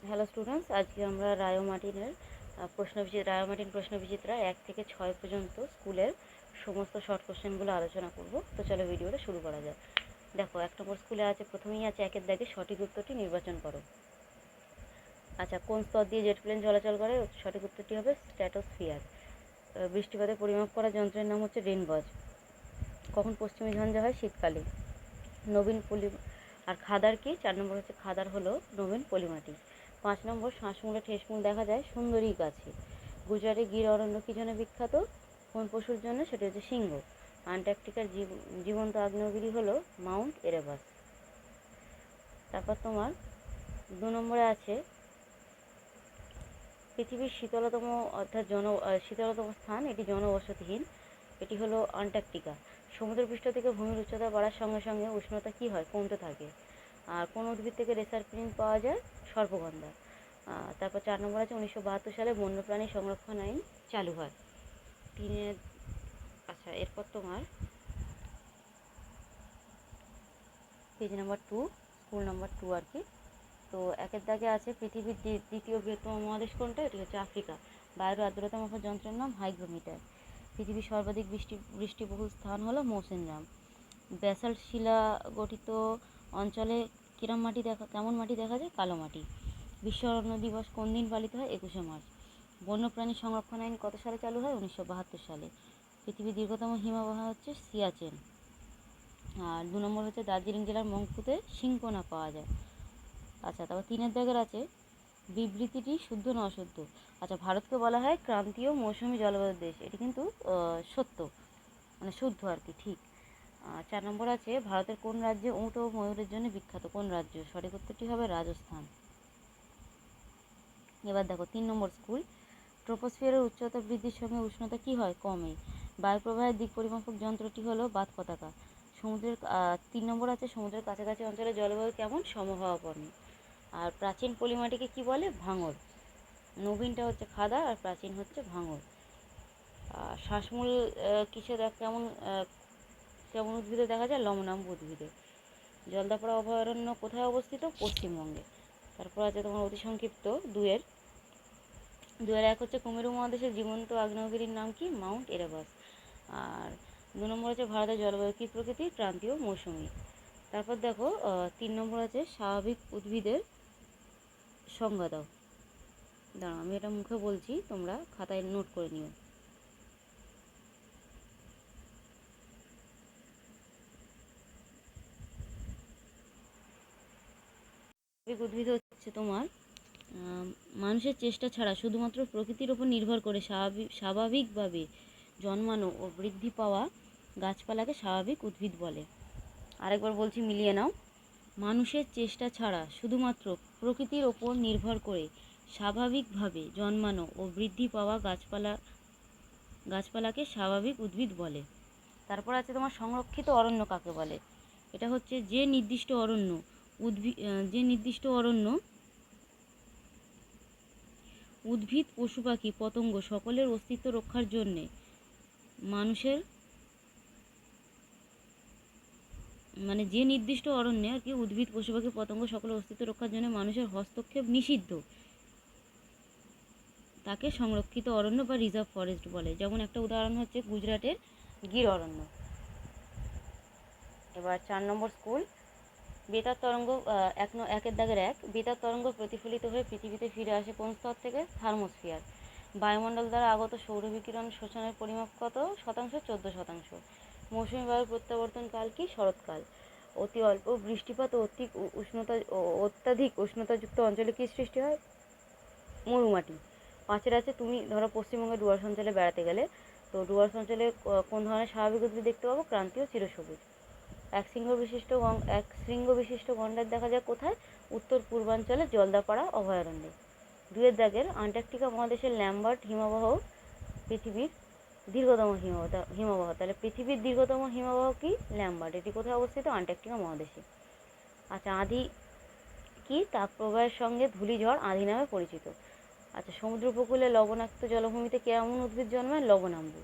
Hello students, আজকে আমরা রায়োমার্টিনের রায়োমার্টিন প্রশ্নবিচিত্রা 1 থেকে 6 পর্যন্ত স্কুলের সমস্ত শর্ট কোশ্চেনগুলো আলোচনা করব। তো চলো ভিডিওটা শুরু করা যাক। দেখো, 1 নম্বর স্কুলে আছে, প্রথমেই আছে 1-এর দাগে সঠিক উত্তরটি নির্বাচন করো। আচ্ছা, কোন স্তর দিয়ে জেট প্লেন চলাচল করে? সঠিক উত্তরটি হবে স্ট্র্যাটোস্ফিয়ার। বৃষ্টিপাতে পরিমাপ করা যন্ত্রের নাম হচ্ছে রেনগজ। কখন পশ্চিমী ঝঞ্ঝা হয়? শীতকালে। নবীন পলি আর খাদার কি? 4 নম্বর হচ্ছে খাদার হলো নবীন পলিমাটি। 5 নম্বর, শ্বাসমূলে ঠেসমূল দেখা যায় সুন্দরী গাছে। গুজরাটে গির অরণ্য কি জন্য বিখ্যাত? কোন পশুর জন্য? সেটি হচ্ছে সিংহ। আন্টার্কটিকার জীবন্ত আগ্নেয়গিরি হলো মাউন্ট এরেবাস। তারপর তোমার 2 নম্বরে আছে পৃথিবীর শীতলতম অর্থাৎ শীতলতম স্থান, এটি জনবসতিহীন, এটি হলো আন্টার্কটিকা। সমুদ্রপৃষ্ঠ থেকে ভূমির উচ্চতা বাড়ার সঙ্গে সঙ্গে উষ্ণতা কী হয়? কমতে থাকে। আর কোন উদ্ভিদ থেকে রেসার প্রিন্ট পাওয়া যায়? সর্পগন্ধা। তারপর 4 নম্বর আছে 1972 সালে বন্যপ্রাণী সংরক্ষণ আইন চালু হয়। আচ্ছা, এরপর তোমার পেজ নাম্বার 2, স্কুল নাম্বার 2 আর কি। তো 1-এর দাগে আছে পৃথিবীর দ্বিতীয় বৃহত্তম মহাদেশ কোনটা? এটি হচ্ছে আফ্রিকা। বায়ুর আর্দ্রতা মাপার যন্ত্রের নাম হাইগ্রোমিটার। পৃথিবীর সর্বাধিক বৃষ্টিবহুল স্থান হলো মৌসিনরাম। ব্যাসাল্ট শিলা গঠিত অঞ্চলে কেমন মাটি দেখা যায়? কালো মাটি। বিশ্ব অরণ্য দিবস কোন দিন পালিত হয়? 21শে মার্চ। বন্যপ্রাণী সংরক্ষণ আইন কত সালে চালু হয়? 1972 সালে। পৃথিবীর দীর্ঘতম হিমবাহ হচ্ছে সিয়াচেন। আর 2 নম্বর হচ্ছে দার্জিলিং জেলার মংপুতে সিংকোনা পাওয়া যায়। আচ্ছা, তারপর 3-এর দাগের আছে বিবৃতিটি শুদ্ধ না অশুদ্ধ? আচ্ছা, ভারতকে বলা হয় ক্রান্তীয় মৌসুমী জলবায়ুর দেশ, এটি কিন্তু সত্য, মানে শুদ্ধ আর কি, ঠিক। 4 নম্বর আছে ভারতের কোন রাজ্যে উট ও ময়ূরের জন্য বিখ্যাত? কোন রাজ্য? সঠিক উত্তরটি হবে রাজস্থান। এবার দেখো 3 নম্বর স্কুল, ট্রপোস্ফিয়ারের উচ্চতা বৃদ্ধির সঙ্গে উষ্ণতা কি হয়? কমে। বায়ুপ্রবাহের দিক পরিমাপক যন্ত্রটি হলো বাত পতাকা। 3 নম্বর আছে সমুদ্রের কাছাকাছি অঞ্চলে জলবায়ু কেমন? সমভাবাপন্ন। আর প্রাচীন পলিমাটিকে কি বলে? ভাঙর। নবীনটা হচ্ছে খাদা আর প্রাচীন হচ্ছে ভাঙর। শ্বাসমূল কিসে কেমন উদ্ভিদে দেখা যায়? লবণাম্ব উদ্ভিদে। জলদাপাড়া অভয়ারণ্য কোথায় অবস্থিত? পশ্চিমবঙ্গে। তারপর আছে তোমার অতি সংক্ষিপ্ত 2-এর 1 হচ্ছে কুমেরু মহাদেশের জীবন্ত আগ্নেয়গিরির নাম কি? Mount Erebus. আর 2 নম্বর আছে ভারতের জলবায়ু কি প্রকৃতির? ক্রান্তীয় মৌসুমী। তারপর দেখো 3 নম্বর আছে স্বাভাবিক উদ্ভিদের সংজ্ঞা দাও। দাঁড়াও, আমি এটা মুখে বলছি, তোমরা খাতায় নোট করে নিও। স্বাভাবিক উদ্ভিদ হচ্ছে তোমার মানুষের চেষ্টা ছাড়া শুধুমাত্র প্রকৃতির ওপর নির্ভর করে স্বাভাবিকভাবে জন্মানো ও বৃদ্ধি পাওয়া গাছপালাকে স্বাভাবিক উদ্ভিদ বলে। আরেকবার বলছি, মিলিয়ে নাও। মানুষের চেষ্টা ছাড়া শুধুমাত্র প্রকৃতির ওপর নির্ভর করে স্বাভাবিকভাবে জন্মানো ও বৃদ্ধি পাওয়া গাছপালাকে স্বাভাবিক উদ্ভিদ বলে। তারপর আছে তোমার সংরক্ষিত অরণ্য কাকে বলে? এটা হচ্ছে যে নির্দিষ্ট অরণ্য উদ্ভিদ, পশু পাখি, পতঙ্গ সকলের অস্তিত্ব রক্ষার জন্যে মানুষের যে নির্দিষ্ট অরণ্যে আর কি উদ্ভিদ, পশু পাখি, পতঙ্গ সকলের অস্তিত্ব রক্ষার জন্য মানুষের হস্তক্ষেপ নিষিদ্ধ, তাকে সংরক্ষিত অরণ্য বা রিজার্ভ ফরেস্ট বলে। যেমন একটা উদাহরণ হচ্ছে গুজরাটের গির অরণ্য। এবার 4 নম্বর স্কুল, বেতার তরঙ্গ 1-এর দাগের 1, বেতার তরঙ্গ প্রতিফলিত হয়ে পৃথিবীতে ফিরে আসে কোন স্তর থেকে? থার্মোস্ফিয়ার। বায়ুমণ্ডল দ্বারা আগত সৌর বিকিরণ শোষণের পরিমাপ কত শতাংশ? 14%। মৌসুমী বায়ুর প্রত্যাবর্তন কাল কি? শরৎকাল। অতি অল্প বৃষ্টিপাত ও অত্যাধিক উষ্ণতাযুক্ত অঞ্চলে কি সৃষ্টি হয়? মরুমাটি। 5-এর আছে তুমি ধরো পশ্চিমবঙ্গে ডুয়ার্স অঞ্চলে বেড়াতে গেলে, তো ডুয়ার্স অঞ্চলে কোন ধরনের স্বাভাবিক উদ্ভিদ দেখতে পাবো? ক্রান্তীয় চিরসবুজ। এক শৃঙ্গ বিশিষ্ট গন্ডার দেখা যায় কোথায়? উত্তর পূর্বাঞ্চলে জলদাপাড়া অভয়ারণ্যে। 2-এর দাগের আন্টার্কটিকা মহাদেশের ল্যাম্বার্ট হিমবাহ পৃথিবীর দীর্ঘতম হিমবাহ। তাহলে পৃথিবীর দীর্ঘতম হিমবাহ কি? ল্যাম্বার্ট। এটি কোথায় অবস্থিত? আন্টার্কটিকা মহাদেশে। আচ্ছা, আঁধি কি? তাপপ্রবাহের সঙ্গে ধূলিঝড় আঁধি নামে পরিচিত। আচ্ছা, সমুদ্র উপকূলে লবণাক্ত জলভূমিতে কেমন উদ্ভিদ জন্মায়? লবণাম্বু।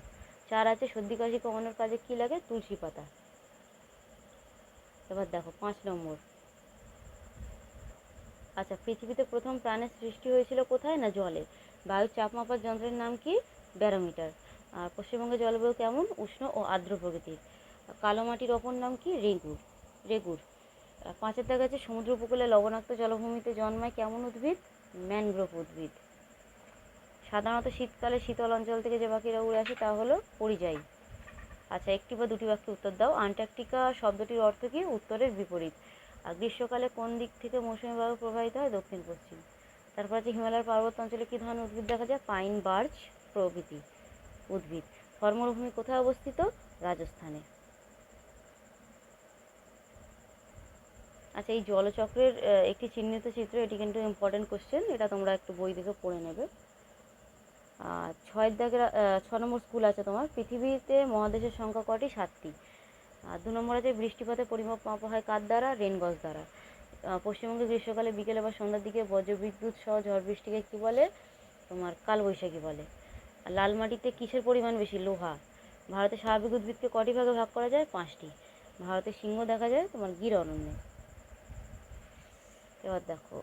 4 আছে সর্দি কাশি কমানোর কাজে কি লাগে? তুলসী পাতা। এবার দেখো 5 নম্বর। আচ্ছা, পৃথিবীতে প্রথম প্রাণের সৃষ্টি হয়েছিল কোথায়? না জলে। বায়ুর চাপ মাপার যন্ত্রের নাম কি? ব্যারোমিটার। আর পশ্চিমবঙ্গের জলবায়ু কেমন? উষ্ণ ও আর্দ্র প্রকৃতির। কালো মাটির অপর নাম কি? রেগুর। পাঁচের দাগে আছে সমুদ্র উপকূলে লবণাক্ত জলভূমিতে জন্মায় কেমন উদ্ভিদ? ম্যানগ্রোভ উদ্ভিদ। সাধারণত শীতকালে শীতল অঞ্চল থেকে যে পাখিরা উড়ে আসে তা হলো পরিযায়ী। আচ্ছা, একটি বা দুটি বাক্যে উত্তর দাও। আন্টার্কটিকা শব্দটির অর্থ কি? উত্তরের বিপরীত। আর গ্রীষ্মকালে কোন দিক থেকে মৌসুমী বায়ু প্রবাহিত হয়? দক্ষিণ পশ্চিম। তারপর আছে হিমালয়ের পার্বত্য অঞ্চলে কী ধরনের উদ্ভিদ দেখা যায়? পাইন, বার্চ প্রভৃতি উদ্ভিদ। থর মরুভূমি কোথায় অবস্থিত? রাজস্থানে। আচ্ছা, এই জলচক্রের একটি চিহ্নিত চিত্র, এটি কিন্তু ইম্পর্টেন্ট কোশ্চেন, এটা তোমরা একটু বই দেখে পড়ে নেবে। ছয়ের দাগের 6 নম্বর স্কুল আছে তোমার। পৃথিবীতে মহাদেশের সংখ্যা কটি? 7টি। আর 2 নম্বর আছে বৃষ্টিপাতের পরিমাপ মাপা হয় কার দ্বারা? রেনগজ দ্বারা। পশ্চিমবঙ্গে গ্রীষ্মকালে বিকেলে বা সন্ধ্যার দিকে বজ্রবিদ্যুৎ সহ ঝড় বৃষ্টিকে কী বলে? তোমার কালবৈশাখী বলে। আর লাল মাটিতে কিসের পরিমাণ বেশি? লোহা। ভারতে স্বাভাবিক উদ্ভিদকে কটি ভাগে ভাগ করা যায়? 5টি। ভারতে সিংহ দেখা যায় তোমার গির অরণ্যে। এবার দেখো,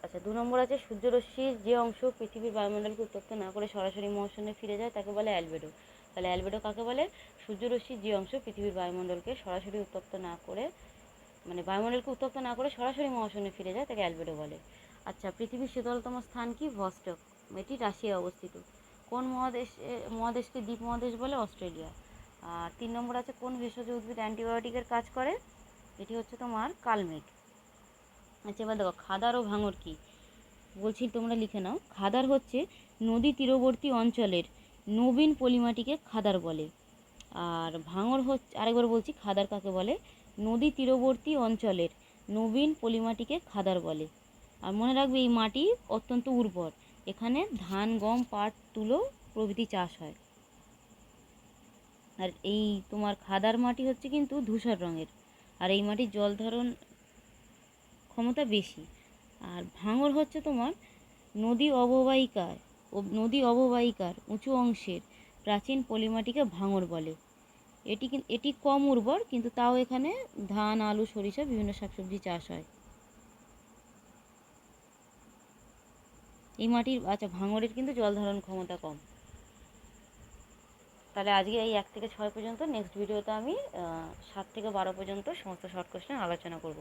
আচ্ছা 2 নম্বর আছে সূর্যরশ্মির যে অংশ পৃথিবীর বায়ুমণ্ডলকে উত্তপ্ত না করে সরাসরি মহাশূন্যে ফিরে যায় তাকে বলে অ্যালবেডো। তাহলে অ্যালবেডো কাকে বলে? সূর্যরশ্মির যে অংশ পৃথিবীর বায়ুমণ্ডলকে সরাসরি উত্তপ্ত না করে, মানে বায়ুমণ্ডলকে উত্তপ্ত না করে সরাসরি মহাশূন্যে ফিরে যায় তাকে অ্যালবেডো বলে। আচ্ছা, পৃথিবীর শীতলতম স্থান কি? ভস্টক। এটি রাশিয়ায় অবস্থিত। কোন মহাদেশকে দ্বীপ মহাদেশ বলে? অস্ট্রেলিয়া। আর 3 নম্বর আছে কোন ভেষজ উদ্ভিদ অ্যান্টিবায়োটিকের কাজ করে? এটি হচ্ছে তোমার কালমেঘ। আচ্ছা, এবার দেখো খাদার ও ভাঙর কি বলছি, তোমরা লিখে নাও। খাদার হচ্ছে নদী তীরবর্তী অঞ্চলের নবীন পলিমাটিকে খাদার বলে। আর ভাঙর হচ্ছে, আরেকবার বলছি, খাদার কাকে বলে? নদী তীরবর্তী অঞ্চলের নবীন পলিমাটিকে খাদার বলে। আর মনে রাখবে এই মাটি অত্যন্ত উর্বর, এখানে ধান, গম, পাট, তুলো প্রভৃতি চাষ হয়। আর এই তোমার খাদার মাটি হচ্ছে কিন্তু ধূসর রঙের, আর এই মাটির জল ধারণ ক্ষমতা বেশি। আর ভাঙর হচ্ছে তোমার নদী অববাহিকার উঁচু অংশের প্রাচীন পলিমাটিকে ভাঙর বলে। এটি কম উর্বর, কিন্তু তাও এখানে ধান, আলু, সরিষা, বিভিন্ন শাকসবজি চাষ হয় এই মাটির। আচ্ছা, ভাঙরের কিন্তু জল ধারণ ক্ষমতা কম। তাহলে আজকে এই 1 থেকে 6 পর্যন্ত, নেক্সট ভিডিওতে আমি 7 থেকে 12 পর্যন্ত সমস্ত শর্ট কোশ্চেন আলোচনা করব।